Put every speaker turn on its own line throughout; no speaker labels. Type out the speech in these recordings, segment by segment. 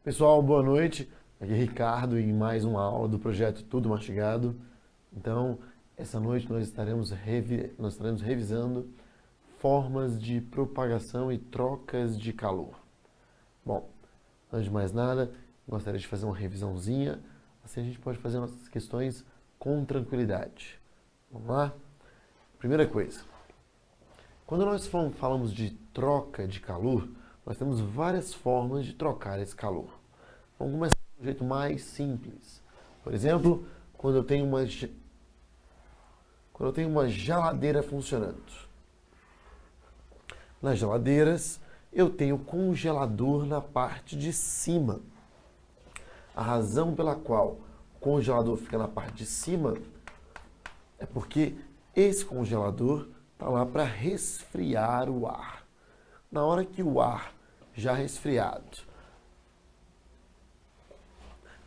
Pessoal, boa noite. Aqui é Ricardo em mais uma aula do projeto Tudo Mastigado. Então, essa noite nós estaremos revisando formas de propagação e trocas de calor. Bom, antes de mais nada, gostaria de fazer uma revisãozinha, assim a gente pode fazer nossas questões com tranquilidade. Vamos lá? Primeira coisa, quando nós falamos de troca de calor, nós temos várias formas de trocar esse calor. Vamos começar de um jeito mais simples. Por exemplo, quando eu tenho uma geladeira funcionando. Nas geladeiras, eu tenho congelador na parte de cima. A razão pela qual o congelador fica na parte de cima é porque esse congelador está lá para resfriar o ar. Na hora que o ar já resfriado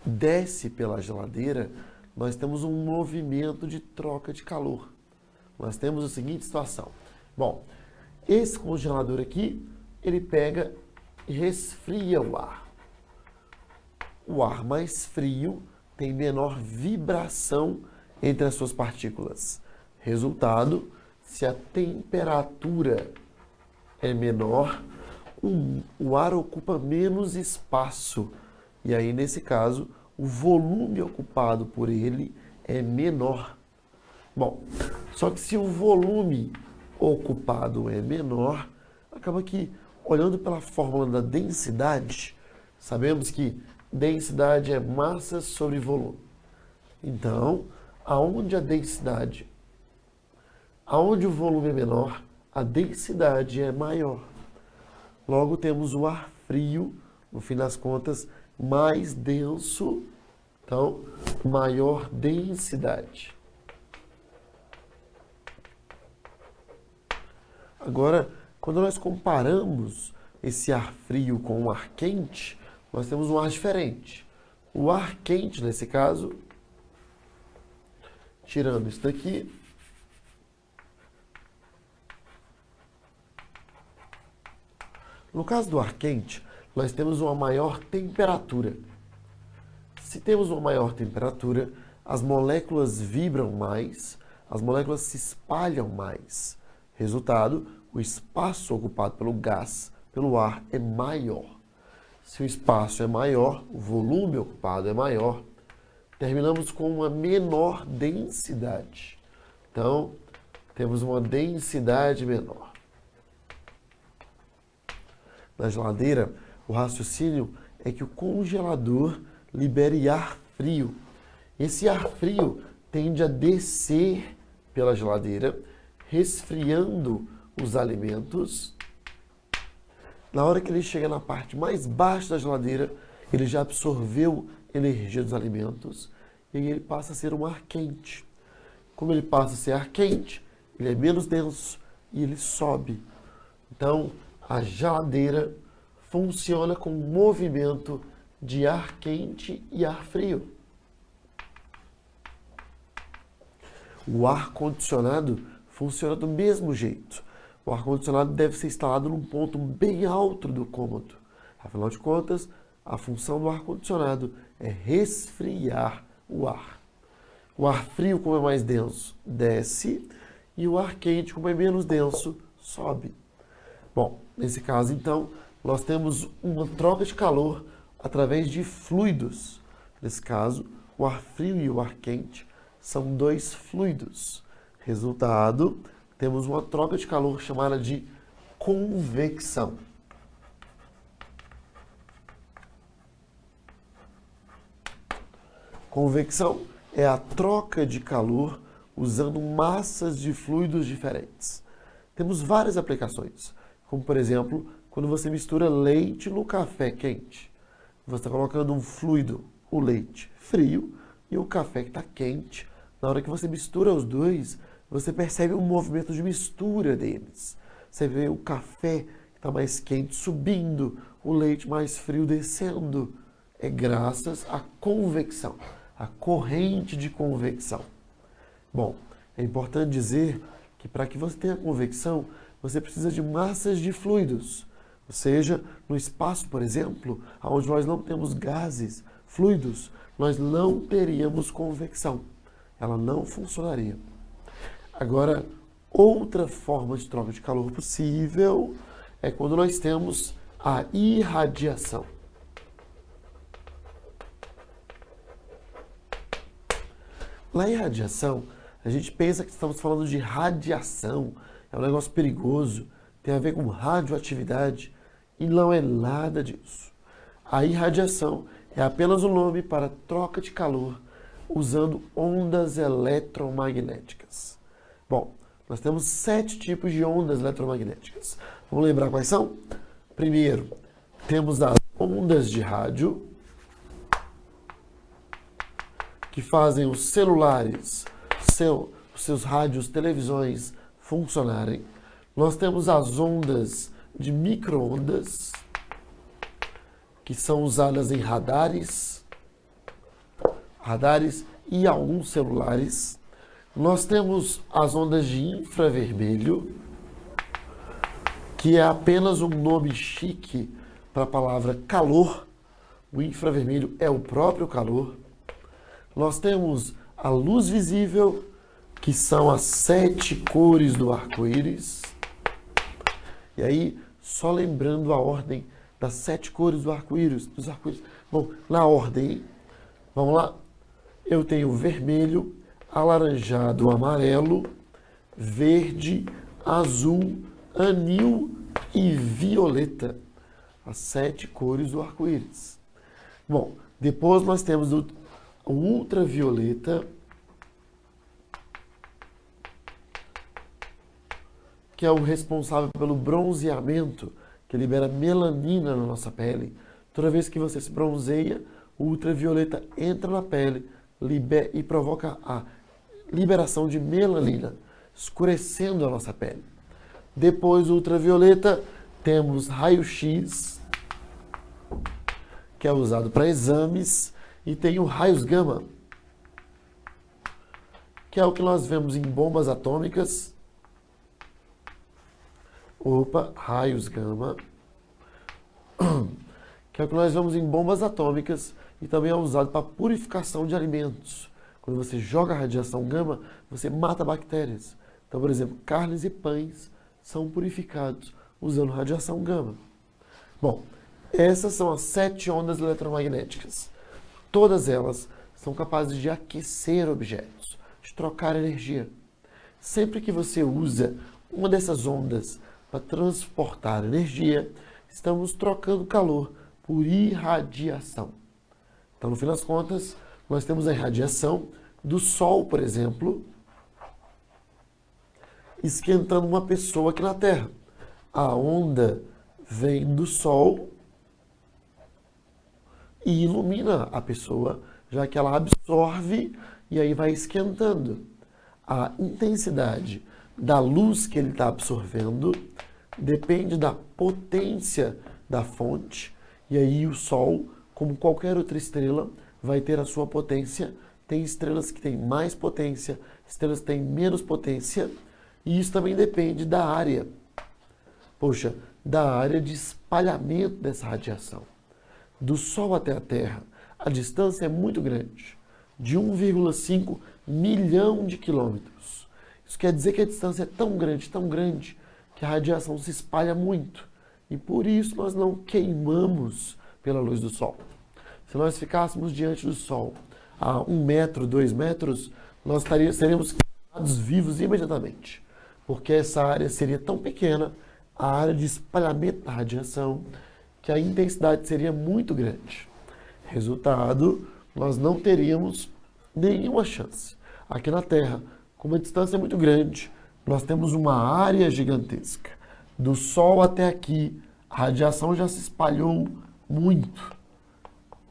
desce pela geladeira, nós temos um movimento de troca de calor. Nós temos a seguinte situação. Bom, esse congelador aqui, ele pega e resfria o ar. O ar mais frio tem menor vibração entre as suas partículas. Resultado, se a temperatura é menor, o ar ocupa menos espaço. E aí, nesse caso, o volume ocupado por ele é menor. Bom, só que se o volume ocupado é menor, acaba que, olhando pela fórmula da densidade, sabemos que densidade é massa sobre volume. Então, aonde o volume é menor, a densidade é maior. Logo, temos o ar frio, no fim das contas, mais denso, então, maior densidade. Agora, quando nós comparamos esse ar frio com o ar quente, nós temos um ar diferente. O ar quente, nesse caso, tirando isso daqui, no caso do ar quente, nós temos uma maior temperatura. Se temos uma maior temperatura, as moléculas vibram mais, as moléculas se espalham mais. Resultado, o espaço ocupado pelo gás, pelo ar, é maior. Se o espaço é maior, o volume ocupado é maior, terminamos com uma menor densidade. Então, temos uma densidade menor. Na geladeira, o raciocínio é que o congelador libere ar frio. Esse ar frio tende a descer pela geladeira, resfriando os alimentos. Na hora que ele chega na parte mais baixa da geladeira, ele já absorveu energia dos alimentos e aí ele passa a ser um ar quente. Como ele passa a ser ar quente, ele é menos denso e ele sobe. Então, a geladeira funciona com um movimento de ar quente e ar frio. O ar-condicionado funciona do mesmo jeito. O ar-condicionado deve ser instalado num ponto bem alto do cômodo. Afinal de contas, a função do ar-condicionado é resfriar o ar. O ar frio, como é mais denso, desce, e o ar quente, como é menos denso, sobe. Bom, nesse caso, então, nós temos uma troca de calor através de fluidos. Nesse caso, o ar frio e o ar quente são dois fluidos. Resultado, temos uma troca de calor chamada de convecção. Convecção é a troca de calor usando massas de fluidos diferentes. Temos várias aplicações, como por exemplo, quando você mistura leite no café quente. Você está colocando um fluido, o leite frio e o café que está quente. Na hora que você mistura os dois, você percebe um movimento de mistura deles. Você vê o café que está mais quente subindo, o leite mais frio descendo. É graças à convecção, à corrente de convecção. Bom, é importante dizer que para que você tenha convecção, você precisa de massas de fluidos. Ou seja, no espaço, por exemplo, onde nós não temos gases, fluidos, nós não teríamos convecção. Ela não funcionaria. Agora, outra forma de troca de calor possível é quando nós temos a irradiação. Na irradiação, a gente pensa que estamos falando de radiação, é um negócio perigoso, tem a ver com radioatividade, e não é nada disso. A irradiação é apenas um nome para troca de calor usando ondas eletromagnéticas. Bom, nós temos 7 tipos de ondas eletromagnéticas. Vamos lembrar quais são? Primeiro, temos as ondas de rádio, que fazem os celulares, os seus rádios, televisões funcionarem. Nós temos as ondas de micro-ondas, que são usadas em radares e alguns celulares. Nós temos as ondas de infravermelho, que é apenas um nome chique para a palavra calor. O infravermelho é o próprio calor. Nós temos a luz visível, que são as 7 cores do arco-íris. E aí, só lembrando a ordem das 7 cores do arco-íris, dos arco-íris. Bom, na ordem, vamos lá. Eu tenho vermelho, alaranjado, amarelo, verde, azul, anil e violeta. As 7 cores do arco-íris. Bom, depois nós temos o ultravioleta, que é o responsável pelo bronzeamento, que libera melanina na nossa pele. Toda vez que você se bronzeia, o ultravioleta entra na pele e provoca a liberação de melanina, escurecendo a nossa pele. Depois do ultravioleta, temos raio-x, que é usado para exames, e tem o raios gama, que é o que nós vemos em bombas atômicas. Raios gama, que é o que nós vemos em bombas atômicas e também é usado para purificação de alimentos. Quando você joga radiação gama, você mata bactérias. Então, por exemplo, carnes e pães são purificados usando radiação gama. Bom, essas são as 7 ondas eletromagnéticas. Todas elas são capazes de aquecer objetos, de trocar energia. Sempre que você usa uma dessas ondas para transportar energia, estamos trocando calor por irradiação. Então, no fim das contas, nós temos a irradiação do Sol, por exemplo, esquentando uma pessoa aqui na Terra. A onda vem do Sol e ilumina a pessoa, já que ela absorve e aí vai esquentando. A intensidade da luz que ele está absorvendo depende da potência da fonte, e aí o Sol, como qualquer outra estrela, vai ter a sua potência. Tem estrelas que têm mais potência, estrelas que têm menos potência, e isso também depende da área. Poxa, da área de espalhamento dessa radiação. Do Sol até a Terra, a distância é muito grande, de 1,5 milhão de quilômetros. Isso quer dizer que a distância é tão grande, que a radiação se espalha muito. E por isso nós não queimamos pela luz do Sol. Se nós ficássemos diante do Sol a 1 metro, 2 metros, nós seríamos queimados vivos imediatamente. Porque essa área seria tão pequena, a área de espalhamento da radiação, que a intensidade seria muito grande. Resultado, nós não teríamos nenhuma chance. Aqui na Terra, com uma distância muito grande, nós temos uma área gigantesca. Do Sol até aqui, a radiação já se espalhou muito.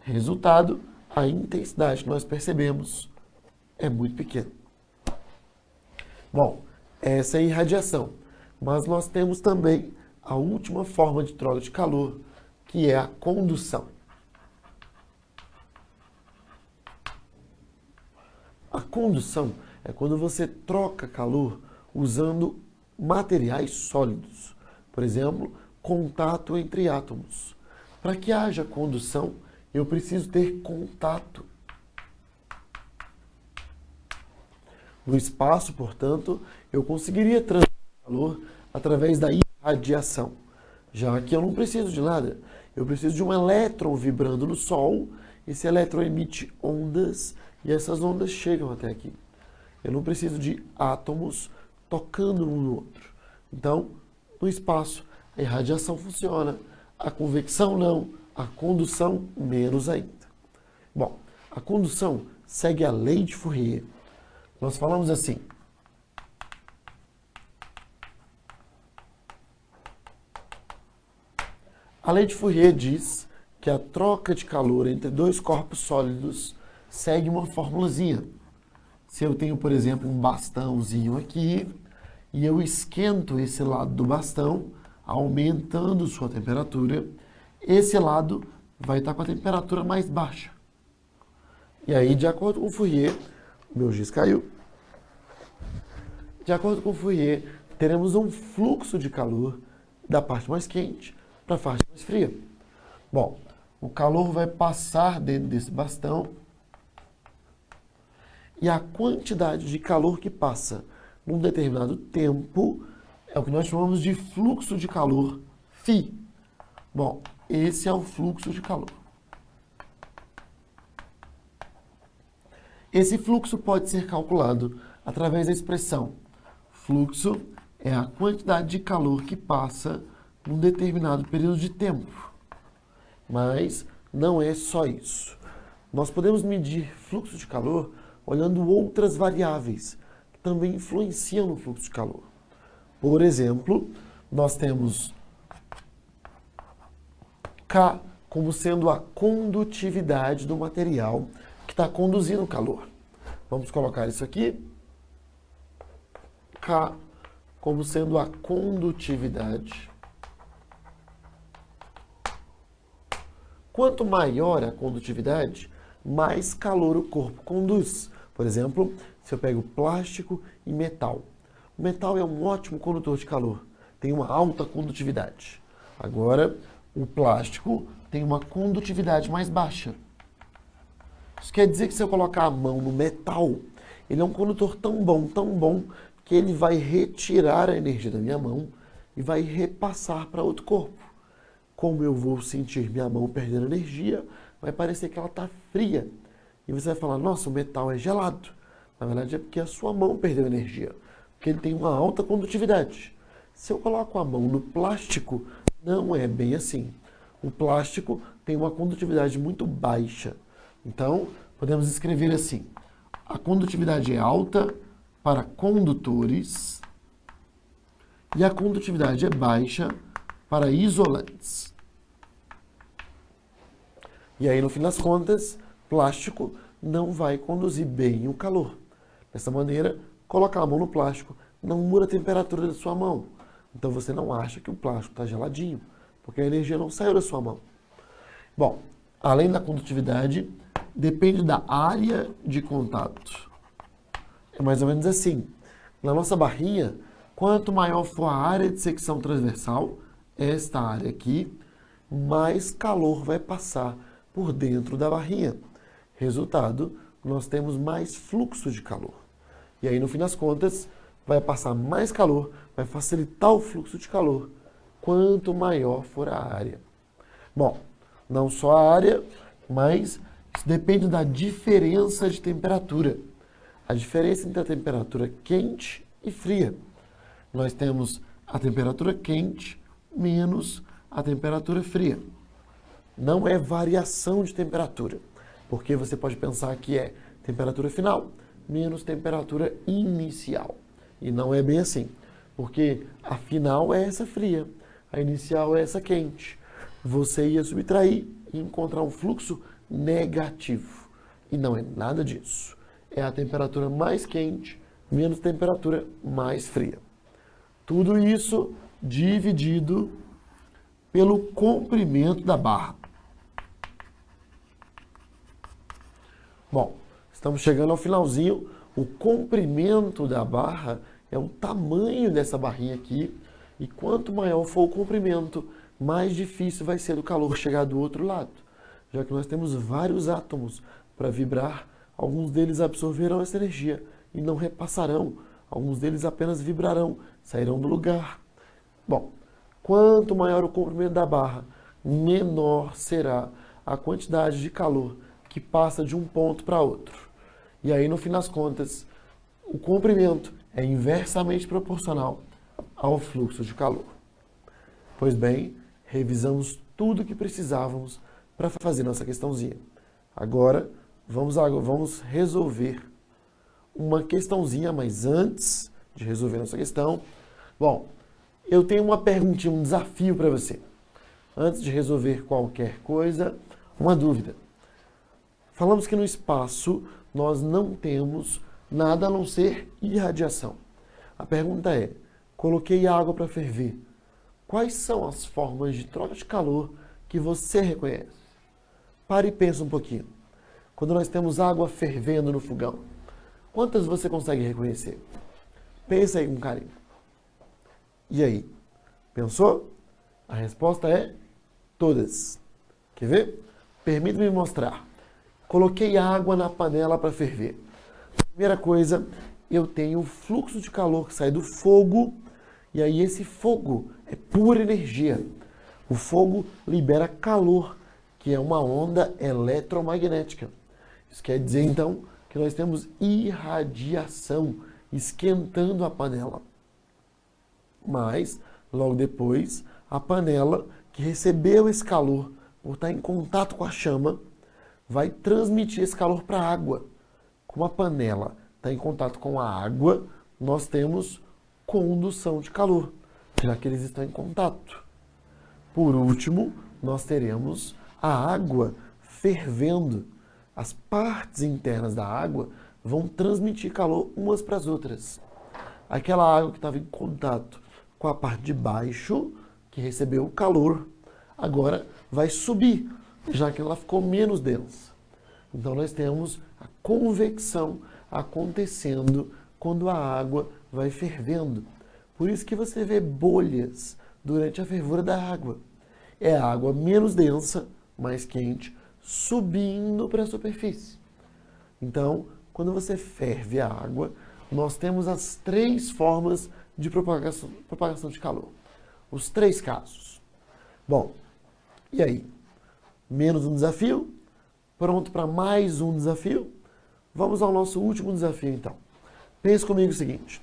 Resultado, a intensidade que nós percebemos é muito pequena. Bom, essa é a irradiação. Mas nós temos também a última forma de troca de calor, que é a condução. A condução é quando você troca calor usando materiais sólidos. Por exemplo, contato entre átomos. Para que haja condução, eu preciso ter contato. No espaço, portanto, eu conseguiria transferir calor através da irradiação, já que eu não preciso de nada. Eu preciso de um elétron vibrando no Sol, esse elétron emite ondas e essas ondas chegam até aqui. Eu não preciso de átomos tocando um no outro. Então, no espaço, a irradiação funciona, a convecção não, a condução menos ainda. Bom, a condução segue a lei de Fourier. Nós falamos assim: a lei de Fourier diz que a troca de calor entre dois corpos sólidos segue uma formulazinha. Se eu tenho, por exemplo, um bastãozinho aqui e eu esquento esse lado do bastão, aumentando sua temperatura, esse lado vai estar com a temperatura mais baixa. E aí, de acordo com Fourier, meu giz caiu. De acordo com Fourier, teremos um fluxo de calor da parte mais quente para a parte mais fria. Bom, o calor vai passar dentro desse bastão e a quantidade de calor que passa num determinado tempo é o que nós chamamos de fluxo de calor φ. Bom, esse é o fluxo de calor. Esse fluxo pode ser calculado através da expressão fluxo é a quantidade de calor que passa num determinado período de tempo. Mas não é só isso. Nós podemos medir fluxo de calor olhando outras variáveis que também influenciam no fluxo de calor. Por exemplo, nós temos K como sendo a condutividade do material que está conduzindo o calor. Vamos colocar isso aqui. K como sendo a condutividade. Quanto maior a condutividade, mais calor o corpo conduz. Por exemplo, se eu pego plástico e metal. O metal é um ótimo condutor de calor, tem uma alta condutividade. Agora, o plástico tem uma condutividade mais baixa. Isso quer dizer que se eu colocar a mão no metal, ele é um condutor tão bom, que ele vai retirar a energia da minha mão e vai repassar para outro corpo. Como eu vou sentir minha mão perdendo energia, vai parecer que ela está fria. E você vai falar, nossa, o metal é gelado. Na verdade é porque a sua mão perdeu energia, porque ele tem uma alta condutividade. Se eu coloco a mão no plástico, não é bem assim. O plástico tem uma condutividade muito baixa. Então, podemos escrever assim: a condutividade é alta para condutores e a condutividade é baixa para isolantes. E aí, no fim das contas, plástico não vai conduzir bem o calor. Dessa maneira, colocar a mão no plástico não muda a temperatura da sua mão. Então você não acha que o plástico está geladinho, porque a energia não saiu da sua mão. Bom, além da condutividade, depende da área de contato. É mais ou menos assim. Na nossa barrinha, quanto maior for a área de secção transversal, esta área aqui, mais calor vai passar por dentro da barrinha. Resultado, nós temos mais fluxo de calor. E aí, no fim das contas, vai passar mais calor, vai facilitar o fluxo de calor, quanto maior for a área. Bom, não só a área, mas isso depende da diferença de temperatura. A diferença entre a temperatura quente e fria. Nós temos a temperatura quente menos a temperatura fria. Não é variação de temperatura, porque você pode pensar que é temperatura final menos temperatura inicial. E não é bem assim, porque a final é essa fria, a inicial é essa quente. Você ia subtrair e encontrar um fluxo negativo. E não é nada disso. É a temperatura mais quente menos temperatura mais fria. Tudo isso dividido pelo comprimento da barra. Bom, estamos chegando ao finalzinho. O comprimento da barra é o tamanho dessa barrinha aqui. E quanto maior for o comprimento, mais difícil vai ser do calor chegar do outro lado, já que nós temos vários átomos para vibrar, alguns deles absorverão essa energia e não repassarão, alguns deles apenas vibrarão, sairão do lugar. Bom, quanto maior o comprimento da barra, menor será a quantidade de calor que passa de um ponto para outro. E aí, no fim das contas, o comprimento é inversamente proporcional ao fluxo de calor. Pois bem, revisamos tudo o que precisávamos para fazer nossa questãozinha. Agora, vamos resolver uma questãozinha, mas antes de resolver nossa questão, bom, eu tenho uma perguntinha, um desafio para você. Antes de resolver qualquer coisa, uma dúvida. Falamos que no espaço nós não temos nada a não ser irradiação. A pergunta é, coloquei água para ferver. Quais são as formas de troca de calor que você reconhece? Pare e pensa um pouquinho. Quando nós temos água fervendo no fogão, quantas você consegue reconhecer? Pensa aí com carinho. E aí? Pensou? A resposta é todas. Quer ver? Permita-me mostrar. Coloquei água na panela para ferver. Primeira coisa, eu tenho o fluxo de calor que sai do fogo, e aí esse fogo é pura energia. O fogo libera calor, que é uma onda eletromagnética. Isso quer dizer, então, que nós temos irradiação esquentando a panela. Mas, logo depois, a panela que recebeu esse calor por estar em contato com a chama vai transmitir esse calor para a água. Como a panela está em contato com a água, nós temos condução de calor, já que eles estão em contato. Por último, nós teremos a água fervendo. As partes internas da água vão transmitir calor umas para as outras. Aquela água que estava em contato com a parte de baixo, que recebeu o calor, agora vai subir, já que ela ficou menos densa. Então nós temos a convecção acontecendo quando a água vai fervendo. Por isso que você vê bolhas durante a fervura da água. É a água menos densa, mais quente, subindo para a superfície. Então, quando você ferve a água, nós temos as três formas de propagação de calor. Os três casos. Bom, e aí? Menos um desafio? Pronto para mais um desafio? Vamos ao nosso último desafio, então. Pense comigo o seguinte.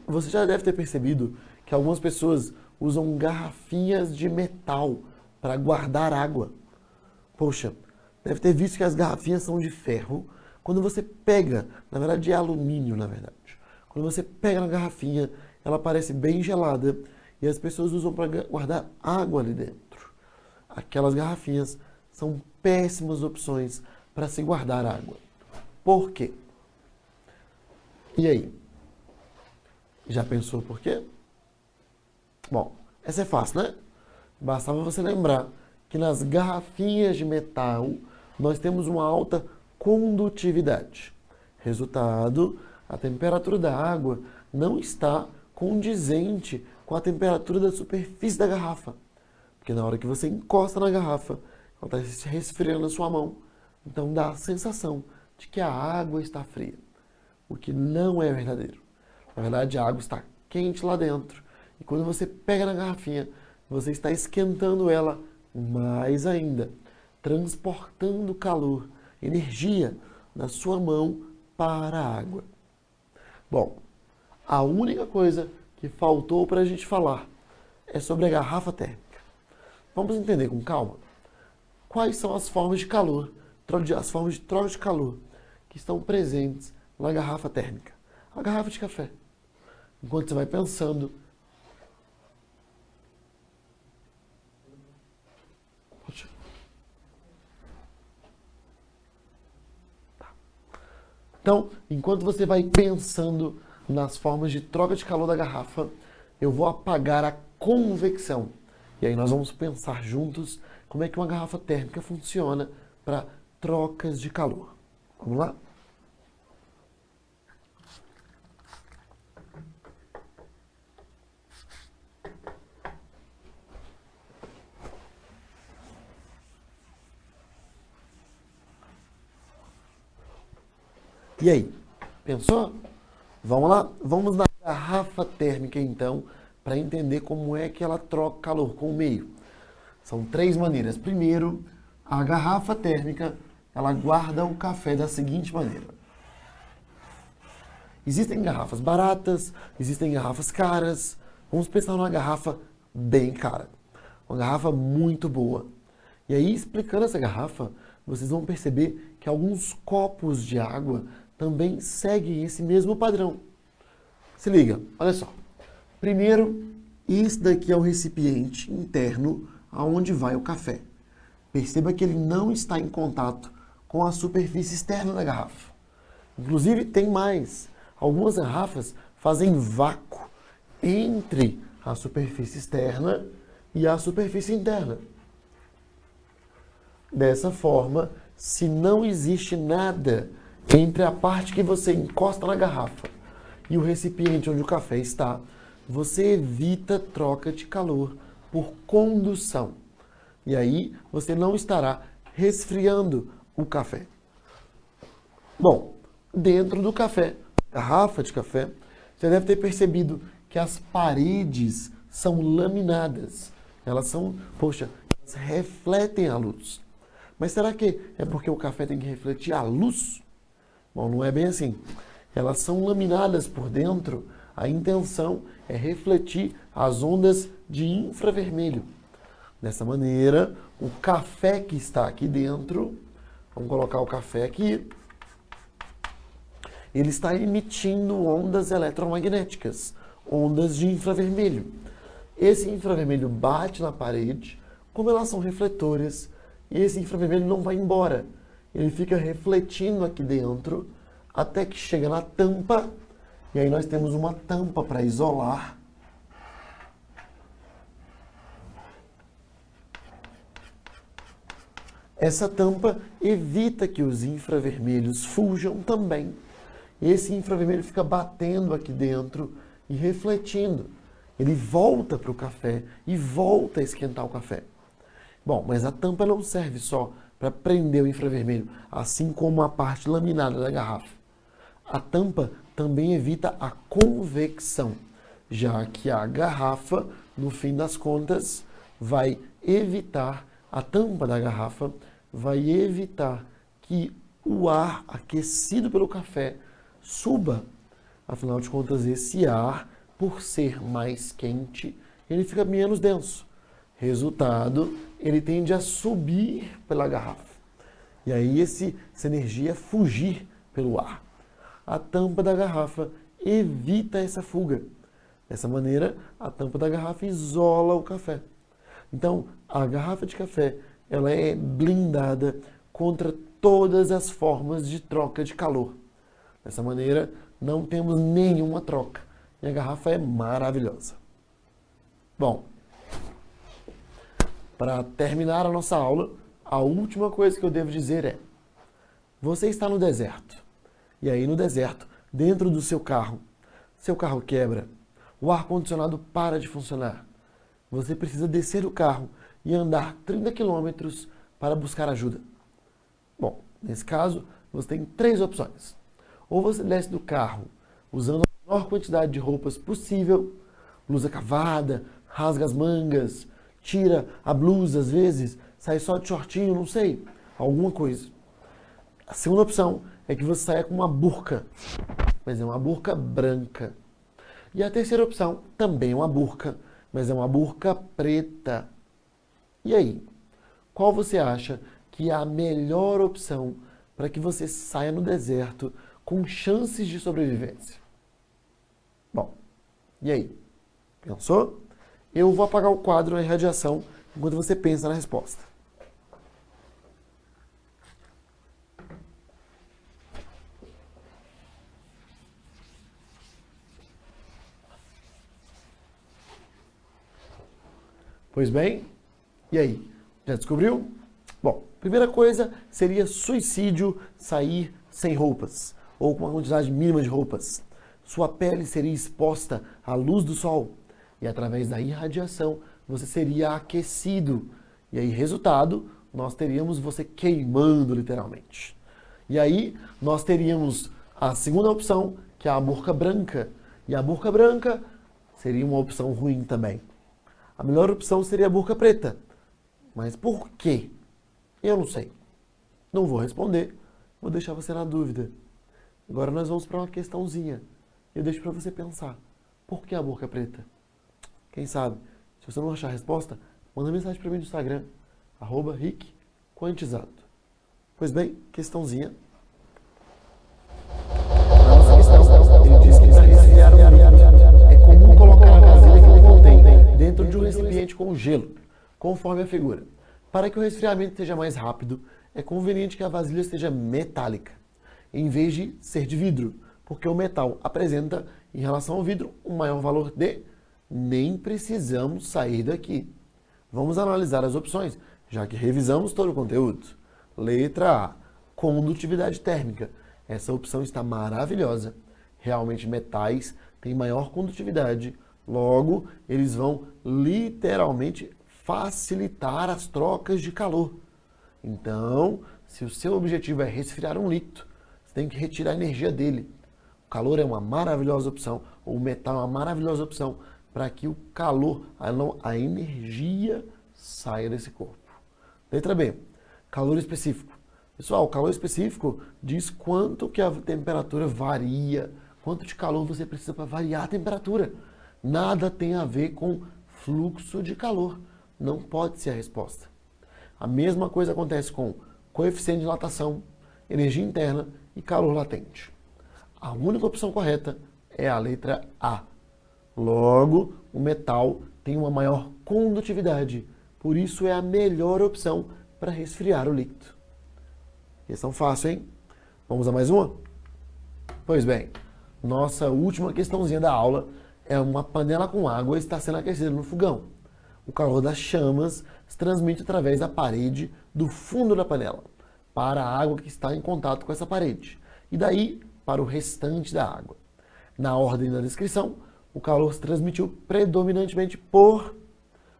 Você já deve ter percebido que algumas pessoas usam garrafinhas de metal para guardar água. Poxa, deve ter visto que as garrafinhas são de ferro. Quando você pega, na verdade é alumínio, na verdade. Quando você pega na garrafinha, ela parece bem gelada e as pessoas usam para guardar água ali dentro. Aquelas garrafinhas são péssimas opções para se guardar água. Por quê? E aí? Já pensou por quê? Bom, essa é fácil, né? Bastava você lembrar que nas garrafinhas de metal nós temos uma alta condutividade. Resultado, a temperatura da água não está condizente com a temperatura da superfície da garrafa. Porque na hora que você encosta na garrafa, ela está se resfriando na sua mão. Então dá a sensação de que a água está fria. O que não é verdadeiro. Na verdade, a água está quente lá dentro. E quando você pega na garrafinha, você está esquentando ela mais ainda, transportando calor, energia da sua mão para a água. Bom, a única coisa que faltou para a gente falar é sobre a garrafa térmica. Vamos entender com calma quais são as formas de calor, as formas de troca de calor que estão presentes na garrafa térmica. A garrafa de café. Enquanto você vai pensando, então, enquanto você vai pensando nas formas de troca de calor da garrafa, eu vou apagar a convecção. E aí nós vamos pensar juntos como é que uma garrafa térmica funciona para trocas de calor. Vamos lá? E aí, pensou? Vamos lá? Vamos na garrafa térmica então, para entender como é que ela troca calor com o meio. São 3 maneiras. Primeiro, a garrafa térmica, ela guarda o café da seguinte maneira. Existem garrafas baratas, existem garrafas caras. Vamos pensar numa garrafa bem cara. Uma garrafa muito boa. E aí, explicando essa garrafa, vocês vão perceber que alguns copos de água também seguem esse mesmo padrão. Se liga, olha só. Primeiro, esse daqui é o recipiente interno aonde vai o café. Perceba que ele não está em contato com a superfície externa da garrafa. Inclusive, tem mais. Algumas garrafas fazem vácuo entre a superfície externa e a superfície interna. Dessa forma, se não existe nada entre a parte que você encosta na garrafa e o recipiente onde o café está, você evita troca de calor por condução. E aí você não estará resfriando o café. Bom, dentro do café, garrafa de café, você deve ter percebido que as paredes são laminadas. Elas são, elas refletem a luz. Mas será que é porque o café tem que refletir a luz? Bom, não é bem assim. Elas são laminadas por dentro. A intenção é refletir as ondas de infravermelho. Dessa maneira, o café que está aqui dentro, vamos colocar o café aqui, ele está emitindo ondas eletromagnéticas, ondas de infravermelho. Esse infravermelho bate na parede, como elas são refletoras, e esse infravermelho não vai embora. Ele fica refletindo aqui dentro, até que chega na tampa, e aí nós temos uma tampa para isolar. Essa tampa evita que os infravermelhos fujam também. Esse infravermelho fica batendo aqui dentro e refletindo. Ele volta para o café e volta a esquentar o café. Bom, mas a tampa não serve só para prender o infravermelho, assim como a parte laminada da garrafa. A tampa também evita a convecção, já que a garrafa, no fim das contas, vai evitar, a tampa da garrafa vai evitar que o ar aquecido pelo café suba. Afinal de contas, esse ar, por ser mais quente, ele fica menos denso. Resultado, ele tende a subir pela garrafa. E aí essa energia fugir pelo ar. A tampa da garrafa evita essa fuga. Dessa maneira, a tampa da garrafa isola o café. Então, a garrafa de café, ela é blindada contra todas as formas de troca de calor. Dessa maneira, não temos nenhuma troca. E a garrafa é maravilhosa. Bom, para terminar a nossa aula, a última coisa que eu devo dizer é: você está no deserto. E aí no deserto, dentro do seu carro quebra, o ar-condicionado para de funcionar. Você precisa descer do carro e andar 30 quilômetros para buscar ajuda. Bom, nesse caso, você tem 3 opções. Ou você desce do carro usando a menor quantidade de roupas possível, blusa cavada, rasga as mangas, tira a blusa às vezes, sai só de shortinho, não sei, alguma coisa. A segunda opção é que você saia com uma burca, mas é uma burca branca. E a terceira opção também é uma burca, mas é uma burca preta. E aí, qual você acha que é a melhor opção para que você saia no deserto com chances de sobrevivência? Bom, e aí? Pensou? Eu vou apagar o quadro em radiação enquanto você pensa na resposta. Pois bem, e aí? Já descobriu? Bom, primeira coisa seria suicídio sair sem roupas, ou com uma quantidade mínima de roupas. Sua pele seria exposta à luz do sol, e através da irradiação você seria aquecido. E aí, resultado, nós teríamos você queimando literalmente. E aí, nós teríamos a segunda opção, que é a burca branca. E a burca branca seria uma opção ruim também. A melhor opção seria a burca preta. Mas por quê? Eu não sei. Não vou responder, vou deixar você na dúvida. Agora nós vamos para uma questãozinha. Eu deixo para você pensar. Por que a burca preta? Quem sabe? Se você não achar a resposta, manda mensagem para mim no Instagram, @rickquantizado. Pois bem, questãozinha. Na nossa questão, ele diz que para resfriar um líquido é comum colocar a vasilha que ele contém dentro de um recipiente com gelo, conforme a figura. Para que o resfriamento seja mais rápido, é conveniente que a vasilha seja metálica, em vez de ser de vidro, porque o metal apresenta, em relação ao vidro, um maior valor de nem precisamos sair daqui. Vamos analisar as opções, já que revisamos todo o conteúdo. Letra A, condutividade térmica. Essa opção está maravilhosa. Realmente metais têm maior condutividade, logo eles vão literalmente facilitar as trocas de calor. Então, se o seu objetivo é resfriar um líquido, você tem que retirar a energia dele. O calor é uma maravilhosa opção, ou o metal é uma maravilhosa opção, para que o calor, a energia saia desse corpo. Letra B, calor específico. Pessoal, o calor específico diz quanto que a temperatura varia, quanto de calor você precisa para variar a temperatura. Nada tem a ver com fluxo de calor. Não pode ser a resposta. A mesma coisa acontece com coeficiente de dilatação, energia interna e calor latente. A única opção correta é a letra A. Logo, o metal tem uma maior condutividade, por isso é a melhor opção para resfriar o líquido. Questão fácil, hein? Vamos a mais uma? Pois bem, nossa última questãozinha da aula é uma panela com água está sendo aquecida no fogão. O calor das chamas se transmite através da parede do fundo da panela para a água que está em contato com essa parede e daí para o restante da água. Na ordem da descrição, o calor se transmitiu predominantemente por...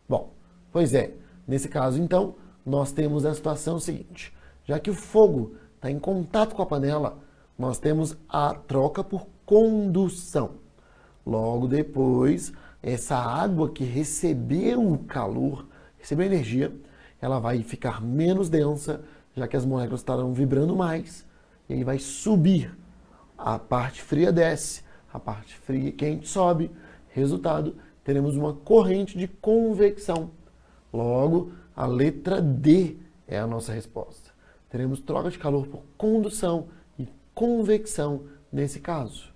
Bom, pois é, nesse caso então, nós temos a situação seguinte. Já que o fogo está em contato com a panela, nós temos a troca por condução. Logo depois, essa água que recebeu o calor, recebeu energia, ela vai ficar menos densa, já que as moléculas estarão vibrando mais, e aí vai subir. A parte fria desce, a parte fria e quente sobe. Resultado, teremos uma corrente de convecção. Logo, a letra D é a nossa resposta. Teremos troca de calor por condução e convecção nesse caso.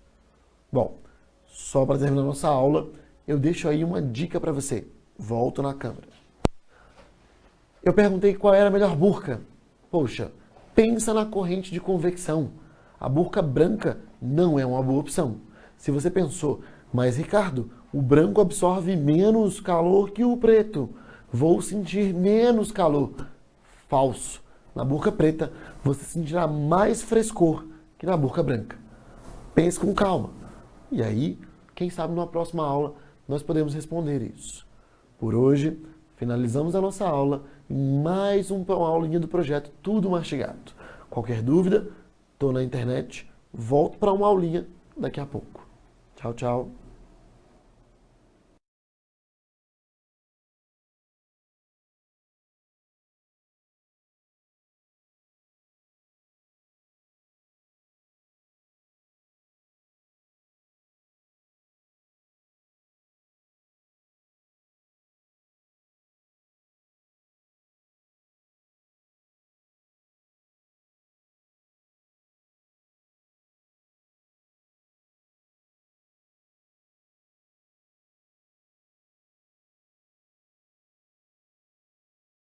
Bom, só para terminar nossa aula, eu deixo aí uma dica para você. Volto na câmera. Eu perguntei qual era a melhor burca. Poxa, pensa na corrente de convecção. A burca branca não é uma boa opção. Se você pensou, mas Ricardo, o branco absorve menos calor que o preto. Vou sentir menos calor. Falso. Na burca preta, você sentirá mais frescor que na burca branca. Pense com calma. E aí, quem sabe numa próxima aula nós podemos responder isso. Por hoje, finalizamos a nossa aula em mais uma aulinha do projeto Tudo Mastigado. Qualquer dúvida, estou na internet, volto para uma aulinha daqui a pouco. Tchau, tchau.